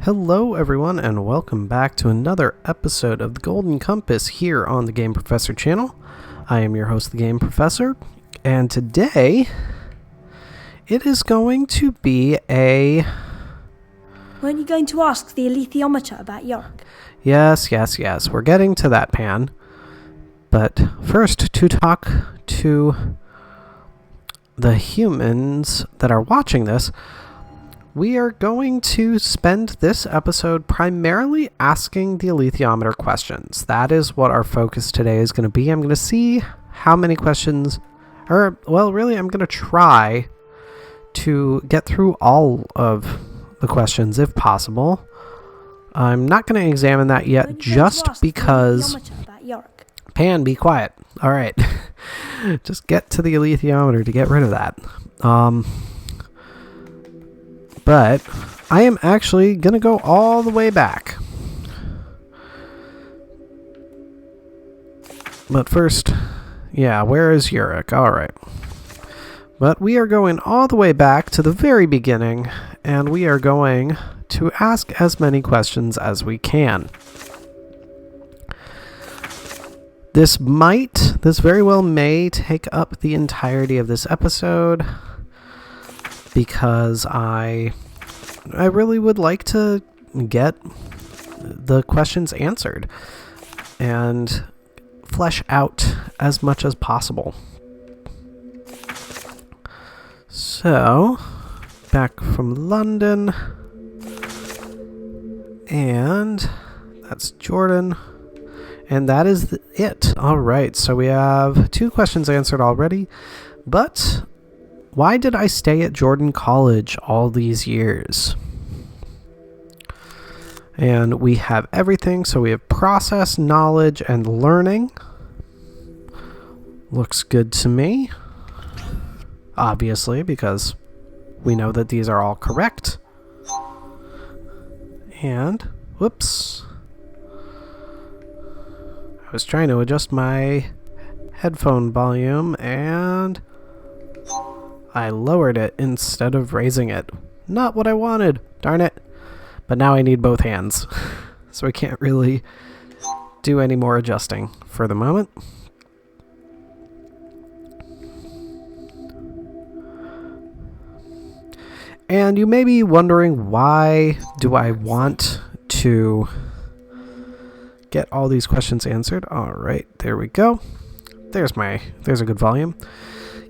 Hello everyone and welcome back to another episode of the Golden Compass here on the Game Professor channel. I am your host, the Game Professor, and today it is going to be a... Weren't you going to ask the Alethiometer about Yorick? Yes, we're getting to that, Pan. But first, to talk to the humans that are watching this, we are going to spend this episode primarily asking the Alethiometer questions. That is what our focus today is going to be. I'm going to see how many questions, I'm going to try to get through all of the questions if possible. I'm not going to examine that yet just because... Pan, be quiet. All right. Just get to the Alethiometer to get rid of that. But I am actually going to go all the way back. But first, where is Yorick? All right. But we are going all the way back to the very beginning, and we are going to ask as many questions as we can. This very well may take up the entirety of this episode, because I really would like to get the questions answered and flesh out as much as possible. So, back from London, and that's Jordan, and that is it. All right, so we have 2 questions answered already, but why did I stay at Jordan College all these years? And we have everything. So we have process, knowledge, and learning. Looks good to me. Obviously, because we know that these are all correct. And, whoops. I was trying to adjust my headphone volume and I lowered it instead of raising it. Not what I wanted. Darn it. But now I need both hands. So I can't really do any more adjusting for the moment. And you may be wondering, why do I want to get all these questions answered? All right, there we go. There's a good volume.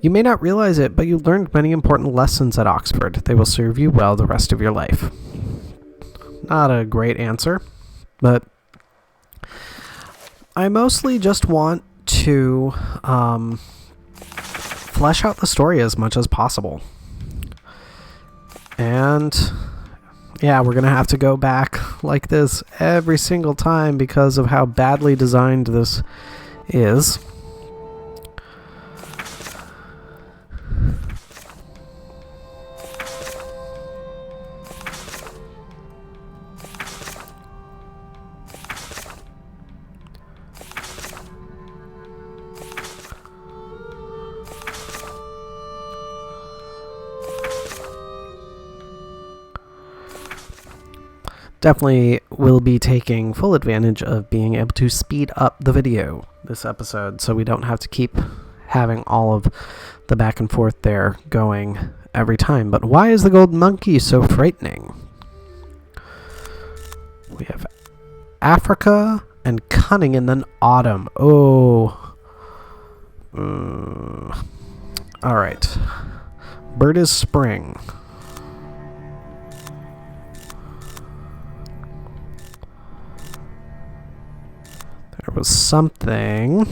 You may not realize it, but you learned many important lessons at Oxford. They will serve you well the rest of your life. Not a great answer, but I mostly just want to flesh out the story as much as possible. And we're going to have to go back like this every single time because of how badly designed this is. Definitely will be taking full advantage of being able to speed up the video this episode so we don't have to keep having all of the back and forth there going every time. But why is the gold monkey so frightening? We have Africa and cunning and then autumn. Oh. Alright. Bird is spring. There was something.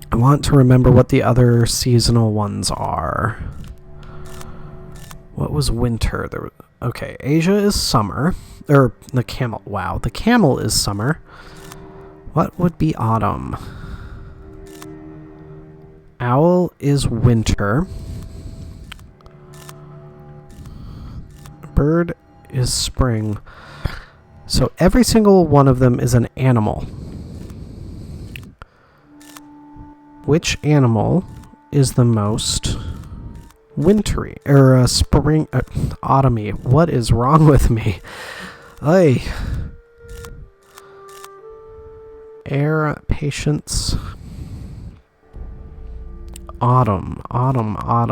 I want to remember what the other seasonal ones are. What was winter? Okay, Asia is summer. Or the camel. Wow, the camel is summer. What would be autumn? Owl is winter. Bird is spring. So every single one of them is an animal. Which animal is the most wintry, or spring, autumny. What is wrong with me? Ay. Air, patience. Autumn. I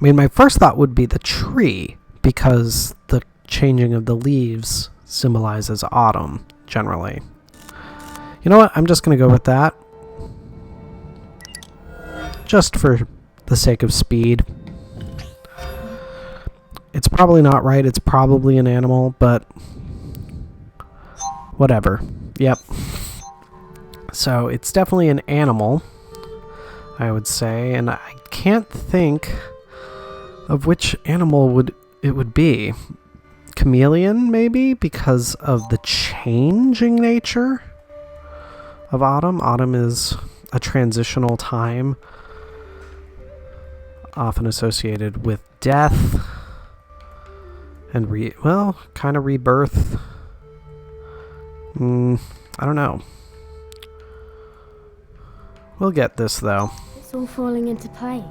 mean, my first thought would be the tree, because the changing of the leaves symbolizes autumn, generally. You know what? I'm just going to go with that. Just for the sake of speed. It's probably not right. It's probably an animal, but whatever. Yep. So it's definitely an animal, I would say, and I can't think of which animal it would be. Chameleon, maybe, because of the changing nature of autumn. Autumn is a transitional time, often associated with death and kind of rebirth. I don't know. We'll get this, though. It's all falling into place.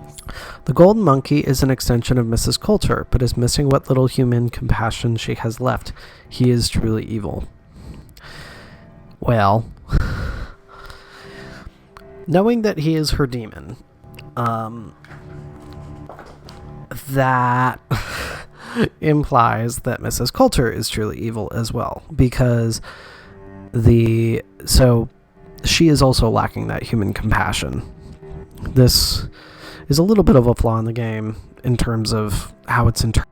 The golden monkey is an extension of Mrs. Coulter, but is missing what little human compassion she has left. He is truly evil. Well, knowing that he is her demon, that implies that Mrs. Coulter is truly evil as well, because she is also lacking that human compassion. This is a little bit of a flaw in the game in terms of how it's interpreted.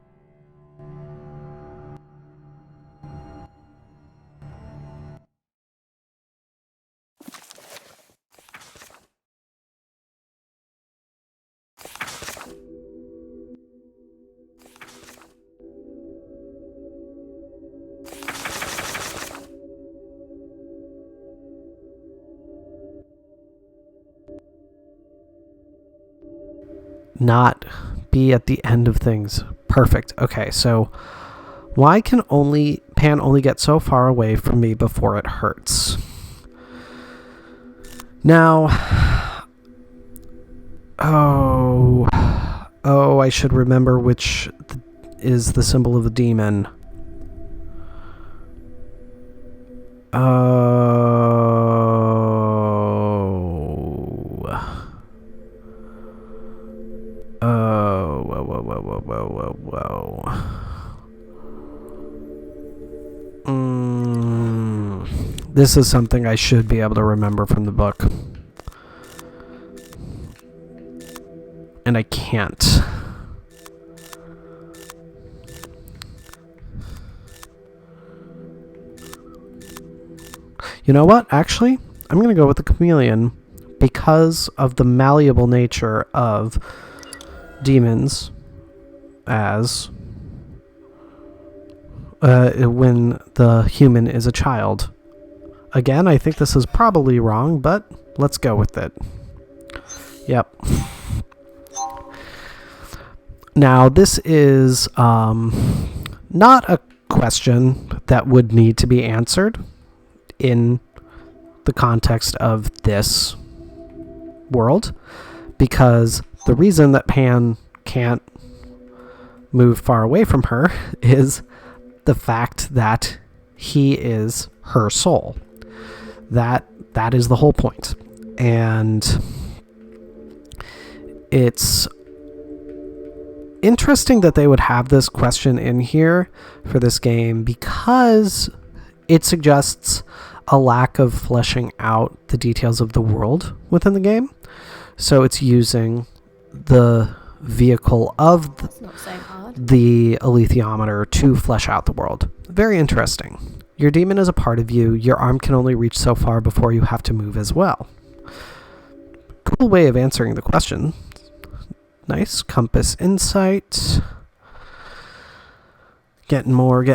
Not be at the end of things. Perfect. Okay, so why can Pan only get so far away from me before it hurts? Now, I should remember which is the symbol of the demon. This is something I should be able to remember from the book. And I can't. You know what? Actually, I'm going to go with the chameleon because of the malleable nature of demons as when the human is a child. Again, I think this is probably wrong, but let's go with it. Yep. Now, this is not a question that would need to be answered in the context of this world, because the reason that Pan can't move far away from her is the fact that he is her soul. That is the whole point. And it's interesting that they would have this question in here for this game, because it suggests a lack of fleshing out the details of the world within the game. So it's using the vehicle of the Alethiometer to flesh out the world. Very interesting. Your demon is a part of you. Your arm can only reach so far before you have to move as well. Cool way of answering the question. Nice. Compass insight. Getting more.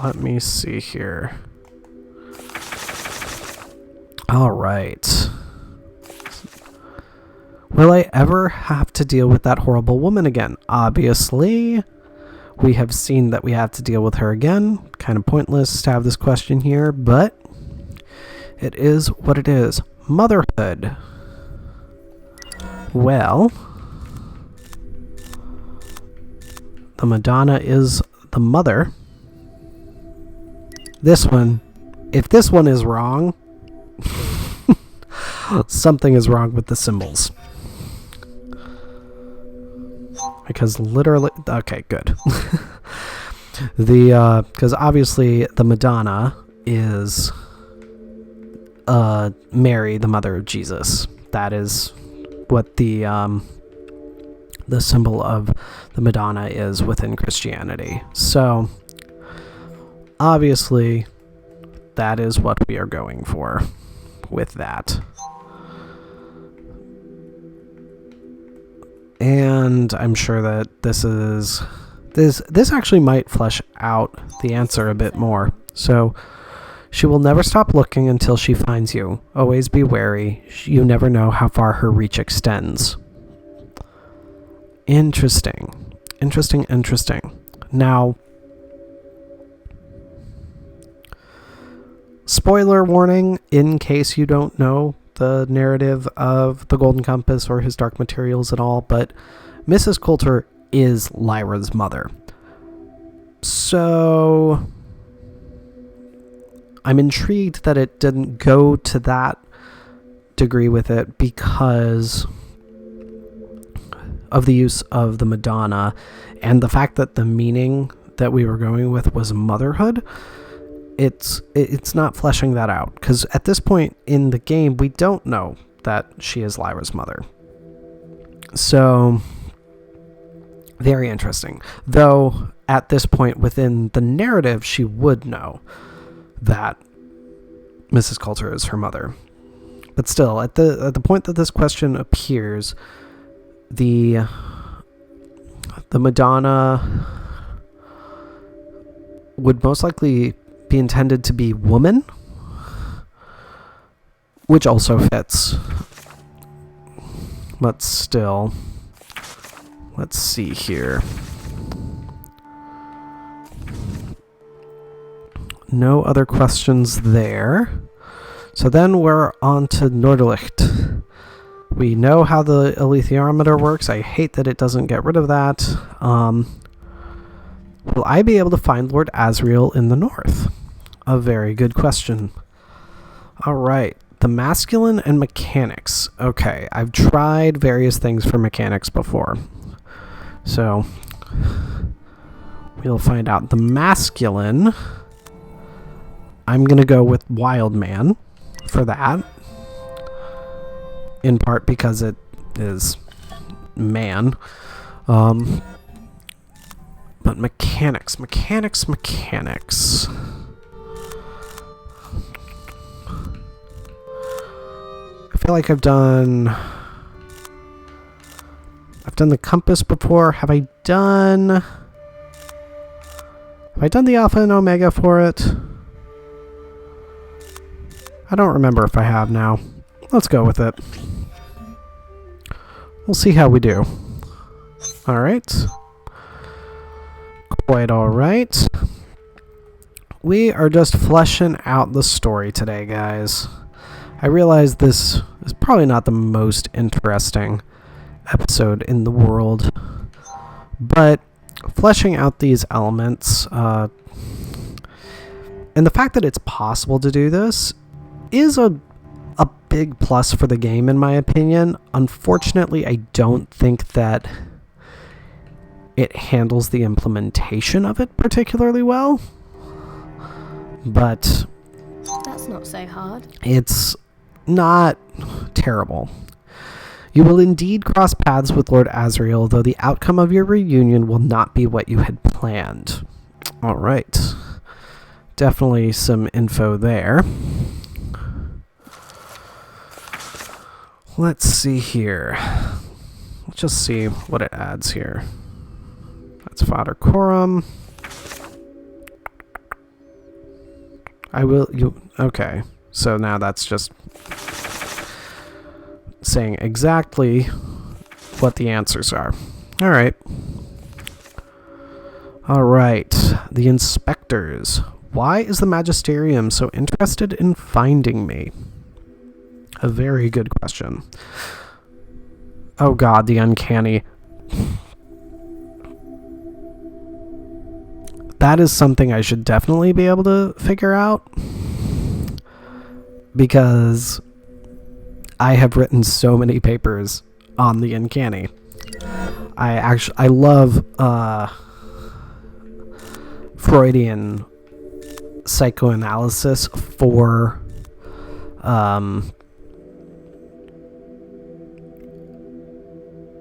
Let me see here. All right. Will I ever have to deal with that horrible woman again? Obviously. We have seen that we have to deal with her again. Kind of pointless to have this question here, but it is what it is. Motherhood. Well, the Madonna is the mother. This one, if this one is wrong, something is wrong with the symbols. Because literally, okay, good. Because obviously the Madonna is Mary, the mother of Jesus. That is what the symbol of the Madonna is within Christianity. So obviously that is what we are going for with that. And I'm sure that this actually might flesh out the answer a bit more. So, she will never stop looking until she finds you. Always be wary. You never know how far her reach extends. Interesting. Now, spoiler warning in case you don't know the narrative of the Golden Compass or his Dark Materials at all, but Mrs. Coulter is Lyra's mother. So I'm intrigued that it didn't go to that degree with it because of the use of the Madonna and the fact that the meaning that we were going with was motherhood. It's not fleshing that out, because at this point in the game we don't know that she is Lyra's mother. So very interesting. Though at this point within the narrative she would know that Mrs. Coulter is her mother. But still, at the point that this question appears, the Madonna would most likely be intended to be woman, which also fits. But still, let's see here. No other questions there. So then we're on to Nordlicht. We know how the Alethiometer works. I hate that it doesn't get rid of that. Will I be able to find Lord Asriel in the north? A very good question. All right. The masculine and mechanics. Okay, I've tried various things for mechanics before. So we'll find out. The masculine, I'm going to go with Wild Man for that. In part because it is man. But mechanics. I feel like I've done the compass before. Have I done the alpha and omega for it? I don't remember if I have now. Let's go with it. We'll see how we do. Alright. Quite alright. We are just fleshing out the story today, guys. I realize this is probably not the most interesting episode in the world, but fleshing out these elements, and the fact that it's possible to do this is a big plus for the game, in my opinion. Unfortunately, I don't think that it handles the implementation of it particularly well, but that's not so hard. It's not terrible. You will indeed cross paths with Lord Asriel, though the outcome of your reunion will not be what you had planned. All right. Definitely some info there. Let's see here. Let's just see what it adds here. That's fodder quorum. Okay. So now that's just saying exactly what the answers are. All right. All right, the inspectors. Why is the magisterium so interested in finding me? A very good question. Oh god, the uncanny. That is something I should definitely be able to figure out, because I have written so many papers on the uncanny. I love Freudian psychoanalysis for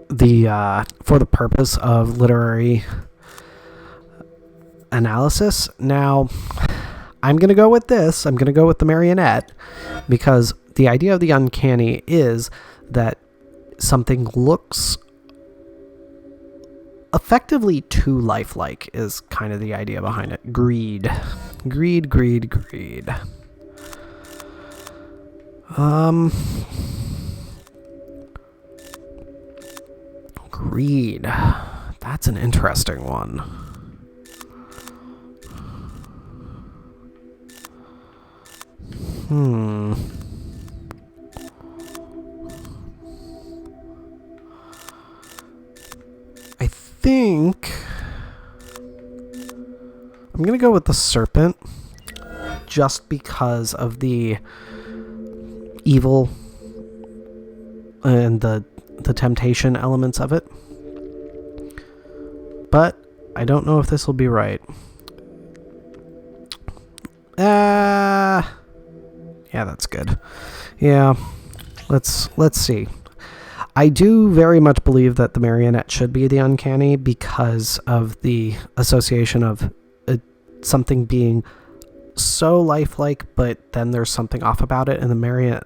the purpose of literary analysis. Now, I'm going to go with this. I'm going to go with the marionette, because the idea of the uncanny is that something looks effectively too lifelike, is kind of the idea behind it. Greed. Greed. Greed. That's an interesting one. I think I'm going to go with the serpent, just because of the evil and the temptation elements of it. But I don't know if this will be right. Yeah, that's good. Yeah, let's see. I do very much believe that the marionette should be the uncanny, because of the association of something being so lifelike, but then there's something off about it, and the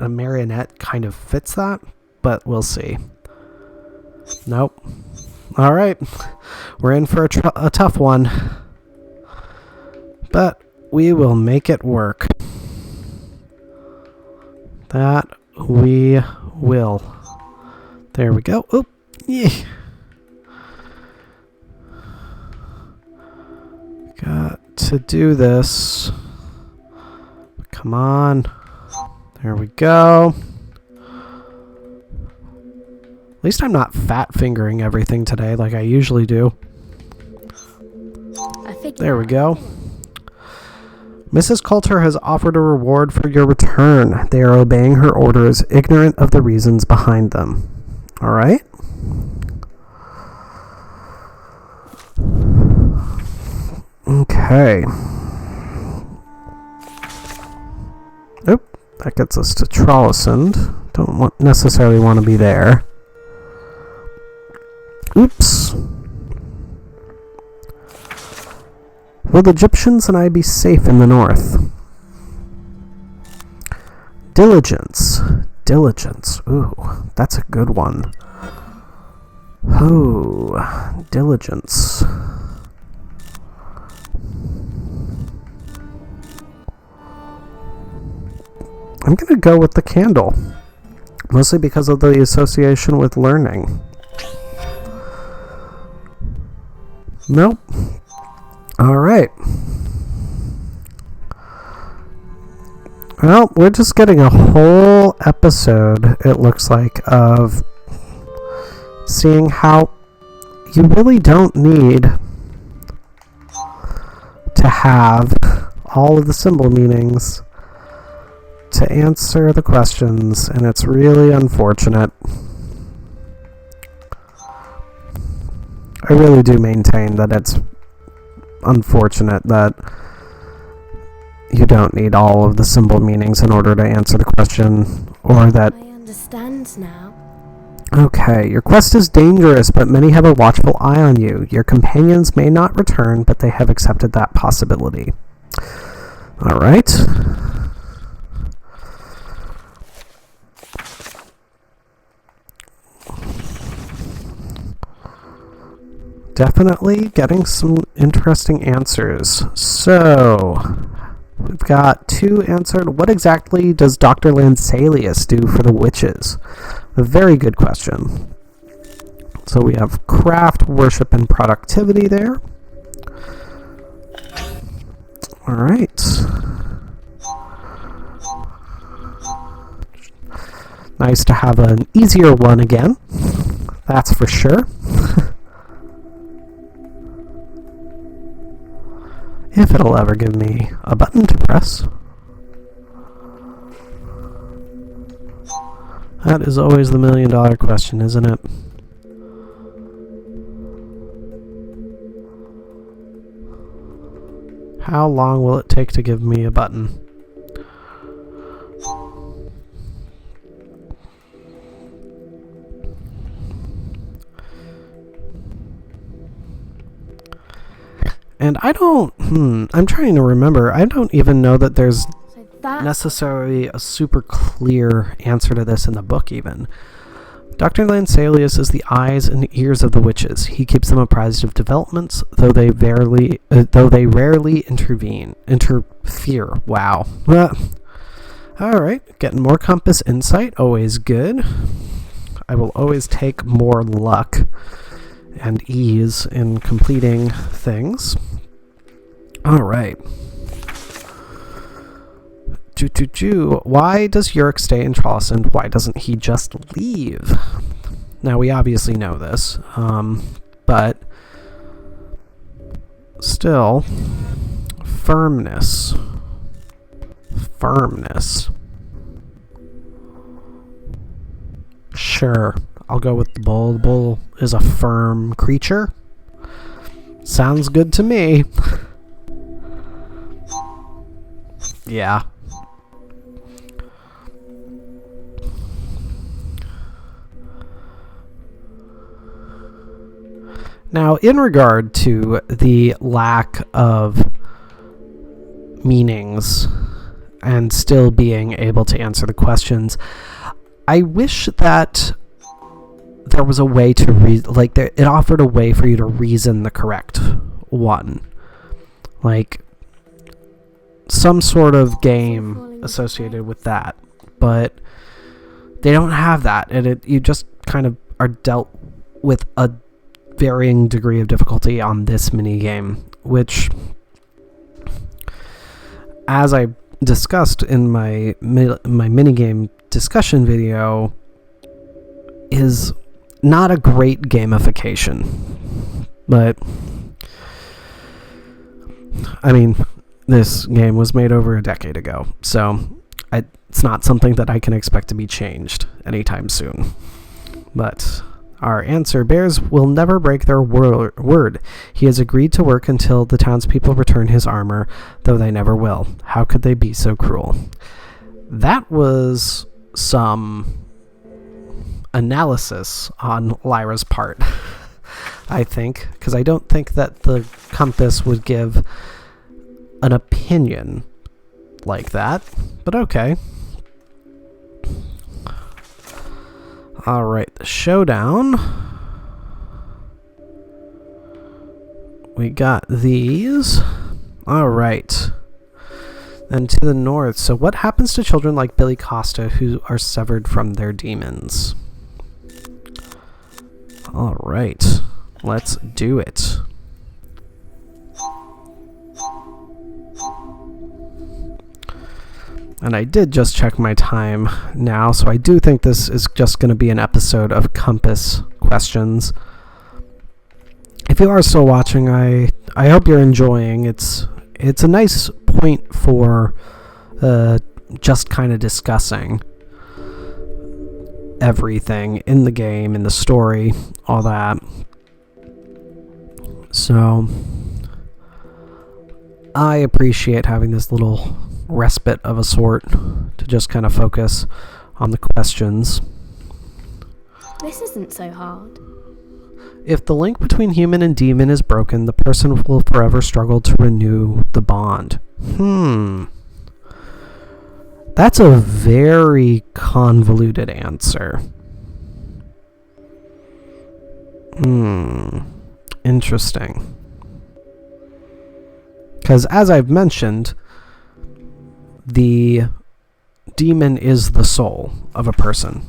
marionette kind of fits that, but we'll see. Nope. All right. We're in for a tough one, but we will make it work. That we will. There we go. Oop. Yeah. Got to do this. Come on. There we go. At least I'm not fat fingering everything today like I usually do. There we go. Mrs. Coulter has offered a reward for your return. They are obeying her orders, ignorant of the reasons behind them. All right. Okay. Oop, that gets us to Trollesund. Don't necessarily want to be there. Oops. Will the Egyptians and I be safe in the north? Diligence. Ooh, that's a good one. Ooh, diligence. I'm going to go with the candle, mostly because of the association with learning. Nope. All right. Well, we're just getting a whole episode, it looks like, of seeing how you really don't need to have all of the symbol meanings to answer the questions, and it's really unfortunate. I really do maintain that it's unfortunate that you don't need all of the symbol meanings in order to answer the question, or that... I understand now. Okay, your quest is dangerous, but many have a watchful eye on you. Your companions may not return, but they have accepted that possibility. Alright. Definitely getting some interesting answers. So, we've got 2 answered. What exactly does Dr. Lansalius do for the witches? A very good question. So we have craft, worship, and productivity there. Alright. Nice to have an easier one again. That's for sure. If it'll ever give me a button to press. That is always the $1,000,000 question, isn't it? How long will it take to give me a button? And I don't, I'm trying to remember. I don't even know that there's So that necessarily a super clear answer to this in the book even. Dr. Lanselius is the eyes and ears of the witches. He keeps them apprised of developments, though they rarely interfere. Wow. Alright, getting more compass insight, always good. I will always take more luck and ease in completing things. Alright. Why does Yurik stay in Trollsund? Why doesn't he just leave? Now, we obviously know this, but still, firmness. Sure, I'll go with the bull. The bull is a firm creature. Sounds good to me. Yeah. Now, in regard to the lack of meanings and still being able to answer the questions, I wish that there was a way to it offered a way for you to reason the correct one. Like some sort of game associated with that. But they don't have that, and you just kind of are dealt with a varying degree of difficulty on this mini game, which, as I discussed in my minigame discussion video, is not a great gamification. But I mean, this game was made over a decade ago, so it's not something that I can expect to be changed anytime soon. But our answer, bears will never break their word. He has agreed to work until the townspeople return his armor, though they never will. How could they be so cruel? That was some analysis on Lyra's part, I think, because I don't think that the compass would give an opinion like that, but okay. Alright, the showdown. We got these. Alright. And to the north. So what happens to children like Billy Costa who are severed from their demons? Alright. Let's do it. And I did just check my time now, so I do think this is just going to be an episode of Compass questions. If you are still watching, I hope you're enjoying. It's a nice point for just kind of discussing everything in the game, in the story, all that. So I appreciate having this little respite of a sort to just kind of focus on the questions. This isn't so hard. If the link between human and demon is broken, the person will forever struggle to renew the bond. That's a very convoluted answer. Interesting. Because as I've mentioned, the demon is the soul of a person.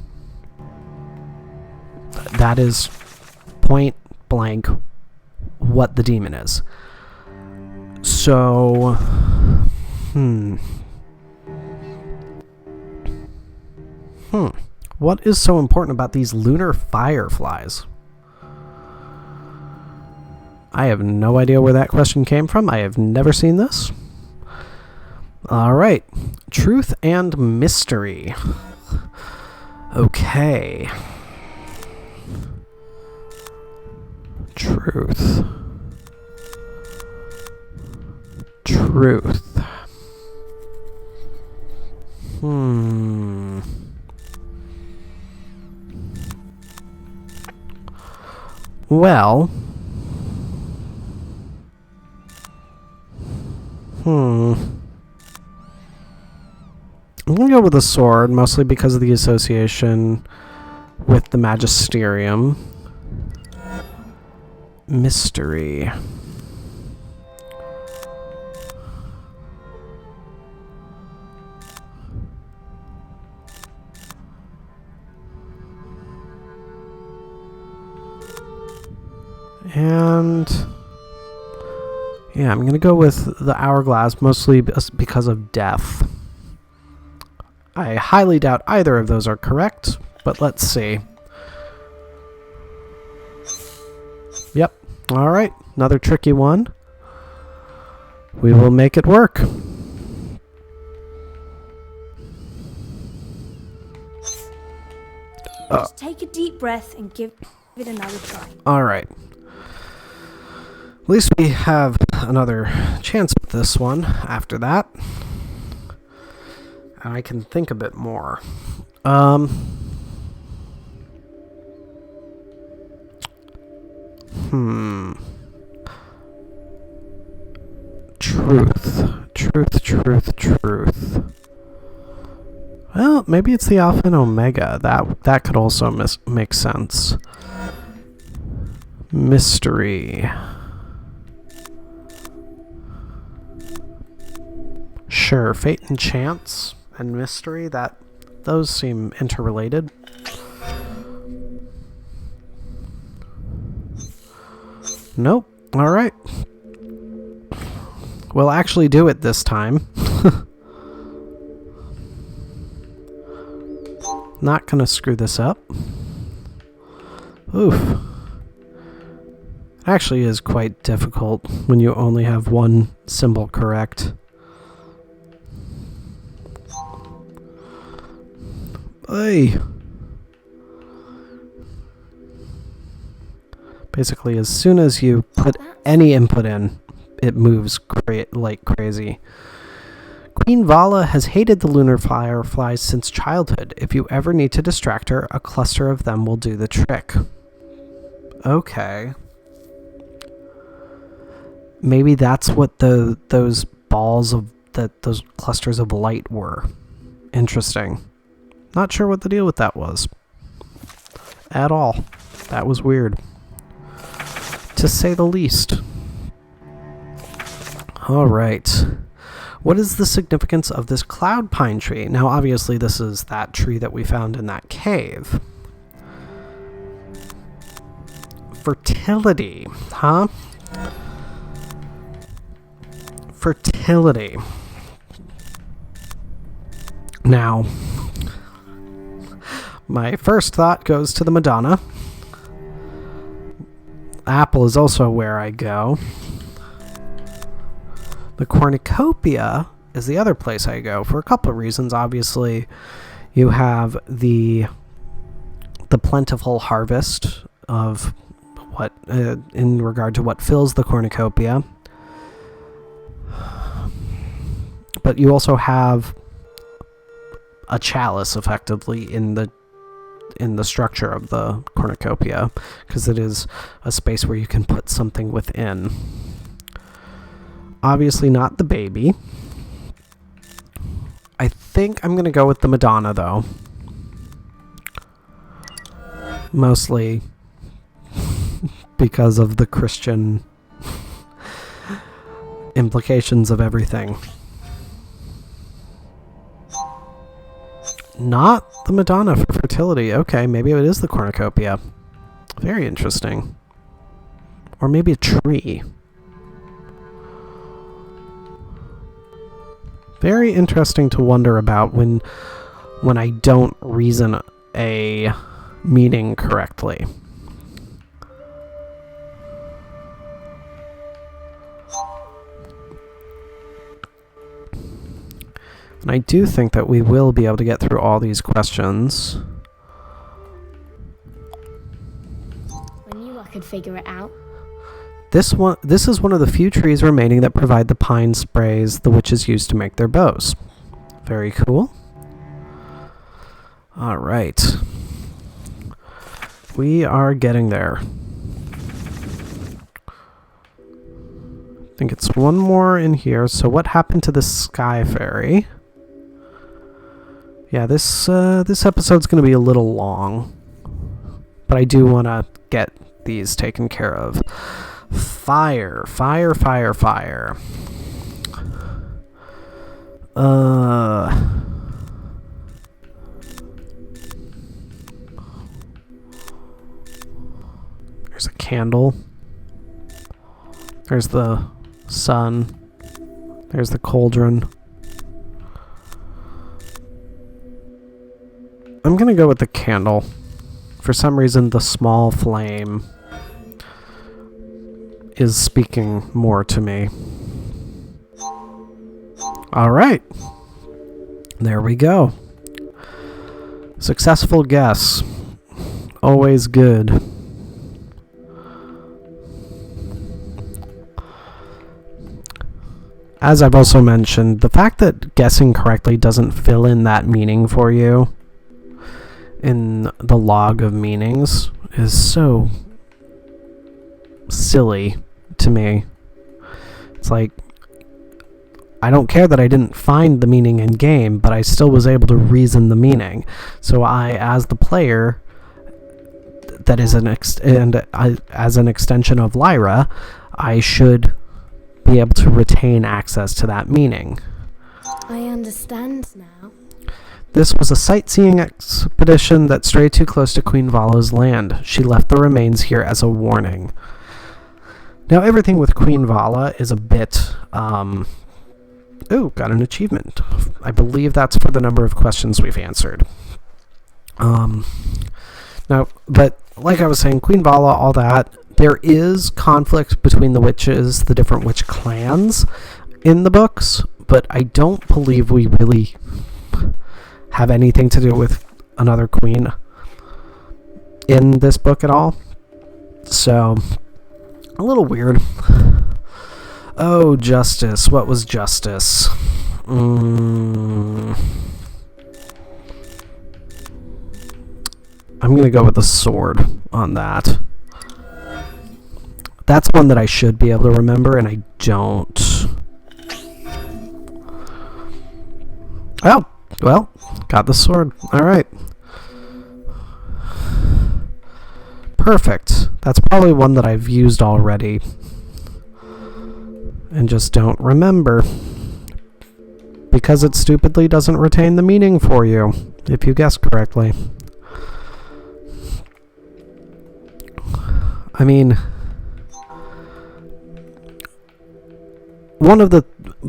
That is point blank what the demon is. So What is so important about these lunar fireflies? I have no idea where that question came from. I have never seen this. All right. Truth and mystery. Okay. Truth. Truth. Well. I'm going to go with the sword, mostly because of the association with the magisterium. Mystery. And yeah, I'm going to go with the hourglass, mostly because of death. I highly doubt either of those are correct, but let's see. Yep. All right. Another tricky one. We will make it work. Just take a deep breath and give it another try. All right. At least we have another chance with this one after that. And I can think a bit more. Truth. Well, maybe it's the Alpha and Omega. That could also make sense. Mystery. Sure, fate and chance and mystery, those seem interrelated. Nope. All right. We'll actually do it this time. Not gonna screw this up. Oof. It actually is quite difficult when you only have one symbol correct. Hey. Basically, as soon as you put any input in, it moves like crazy. Queen Vala has hated the lunar fireflies since childhood. If you ever need to distract her, a cluster of them will do the trick. Okay. Maybe that's what those balls of those clusters of light were. Interesting. Not sure what the deal with that was. At all. That was weird. To say the least. All right. What is the significance of this cloud pine tree? Now, obviously, this is that tree that we found in that cave. Fertility, huh? Fertility. Now, my first thought goes to the Madonna. Apple is also where I go. The cornucopia is the other place I go for a couple of reasons. Obviously, you have the plentiful harvest of what, in regard to what fills the cornucopia. But you also have a chalice, effectively, in the structure of the cornucopia, because it is a space where you can put something within. Obviously not the baby. I think I'm going to go with the Madonna, though. Mostly because of the Christian implications of everything. Not the Madonna for fertility. Okay, maybe it is the cornucopia. Very interesting. Or maybe a tree. Very interesting to wonder about when I don't reason a meaning correctly. And I do think that we will be able to get through all these questions. I knew I could figure it out. This is one of the few trees remaining that provide the pine sprays the witches use to make their bows. Very cool. All right. We are getting there. I think it's one more in here. So what happened to the Sky Fairy? Yeah, this episode's going to be a little long, but I do want to get these taken care of. Fire, fire, fire, fire. There's a candle. There's the sun. There's the cauldron. I'm gonna go with the candle. For some reason, the small flame is speaking more to me. All right. There we go. Successful guess. Always good. As I've also mentioned, the fact that guessing correctly doesn't fill in that meaning for you in the log of meanings is so silly to me. It's like, I don't care that I didn't find the meaning in game, but I still was able to reason the meaning. So I, as the player, that is as an extension of Lyra, I should be able to retain access to that meaning. I understand now. This was a sightseeing expedition that strayed too close to Queen Vala's land. She left the remains here as a warning. Now, everything with Queen Vala is a bit... Ooh, got an achievement. I believe that's for the number of questions we've answered. Now, but like I was saying, Queen Vala, all that, there is conflict between the witches, the different witch clans in the books, but I don't believe we really have anything to do with another queen in this book at all. So, a little weird. Oh, justice. What was justice? I'm going to go with the sword on that. That's one that I should be able to remember, and I don't. Oh, well, got the sword. All right. Perfect. That's probably one that I've used already and just don't remember because it stupidly doesn't retain the meaning for you if you guess correctly. I mean, one of the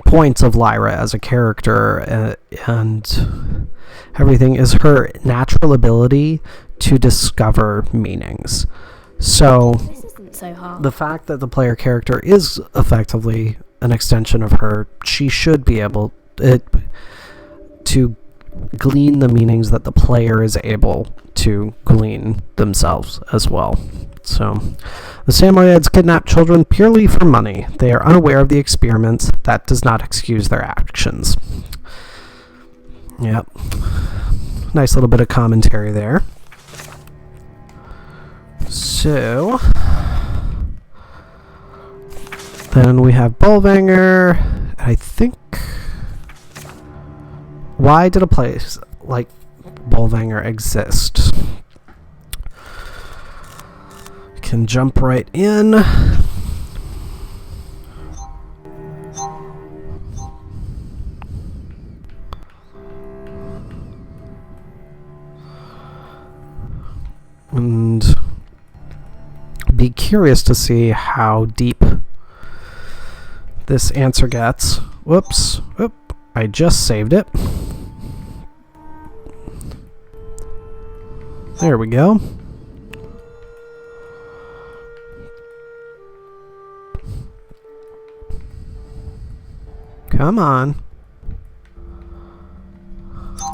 points of Lyra as a character and everything is her natural ability to discover meanings. So This isn't so hard. the fact that the player character is effectively an extension of her, she should be able to glean the meanings that the player is able to glean themselves as well. So, the Samoyeds kidnap children purely for money. They are unaware of the experiments. That does not excuse their actions. Yep. Nice little bit of commentary there. So, then we have Bolvanger. I think, why did a place like Bolvanger exist? Can jump right in. And be curious to see how deep this answer gets. Whoops. Oop. I just saved it. There we go. Come on.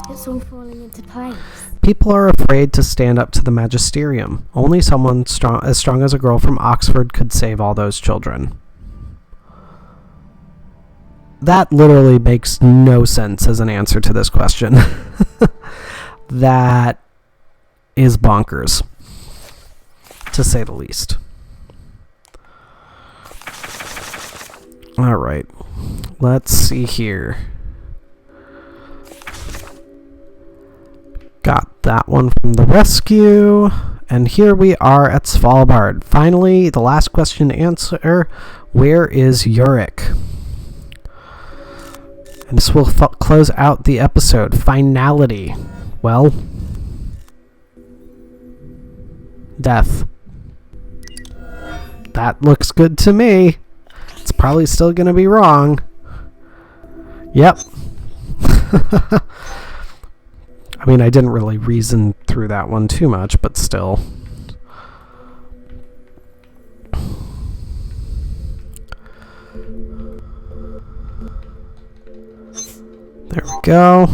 It's all falling into place. People are afraid to stand up to the magisterium. Only someone as strong as a girl from Oxford could save all those children. That literally makes no sense as an answer to this question. That is bonkers, to say the least. All right. Let's see here. Got that one from the rescue. And here we are at Svalbard. Finally, the last question to answer. Where is Yurik? And this will close out the episode. Finality. Well, death. That looks good to me. It's probably still going to be wrong. Yep. I mean, I didn't really reason through that one too much, but still. There we go.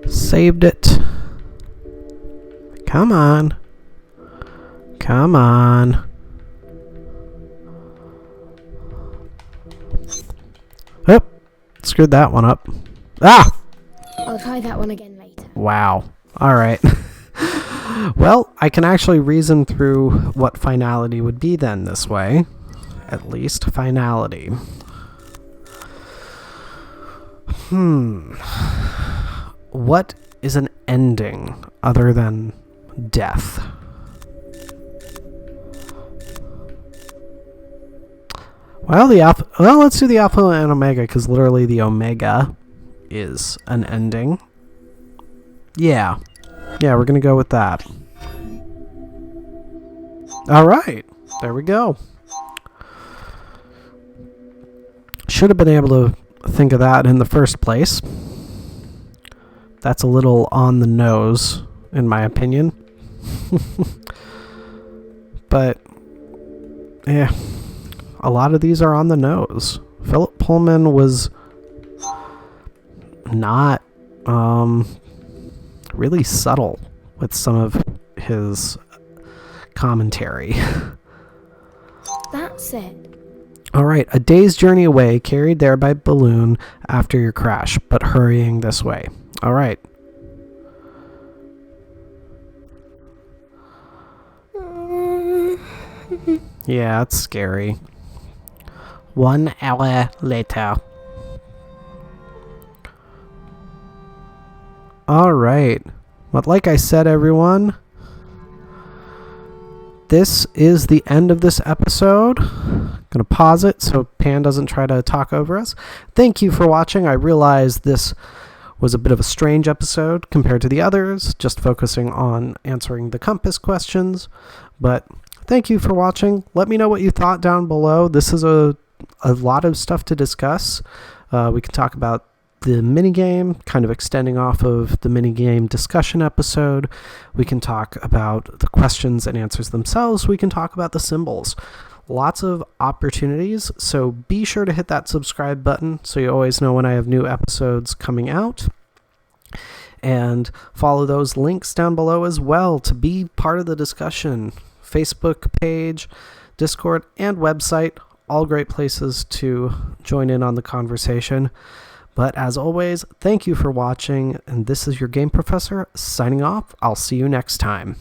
Saved it. Come on. Come on. Oh, screwed that one up. Ah! I'll try that one again later. Wow. All right. Well, I can actually reason through what finality would be then this way. At least finality. What is an ending other than death? Well, let's do the alpha and omega, because literally the omega is an ending. Yeah, we're gonna go with that. All right, there we go. Should have been able to think of that in the first place. That's a little on the nose, in my opinion. But, yeah, a lot of these are on the nose. Philip Pullman was not really subtle with some of his commentary. That's it. All right, a day's journey away, carried there by balloon after your crash, but hurrying this way. All right. Yeah, it's scary. 1 hour later. All right. But like I said, everyone, this is the end of this episode. Gonna pause it so Pan doesn't try to talk over us. Thank you for watching. I realize this was a bit of a strange episode compared to the others, just focusing on answering the compass questions. But thank you for watching. Let me know what you thought down below. This is a lot of stuff to discuss. We can talk about the minigame, kind of extending off of the minigame discussion episode. We can talk about the questions and answers themselves. We can talk about the symbols. Lots of opportunities, so be sure to hit that subscribe button so you always know when I have new episodes coming out. And follow those links down below as well to be part of the discussion. Facebook page, Discord, and website, all great places to join in on the conversation. But as always, thank you for watching, and this is your Game Professor signing off. I'll see you next time.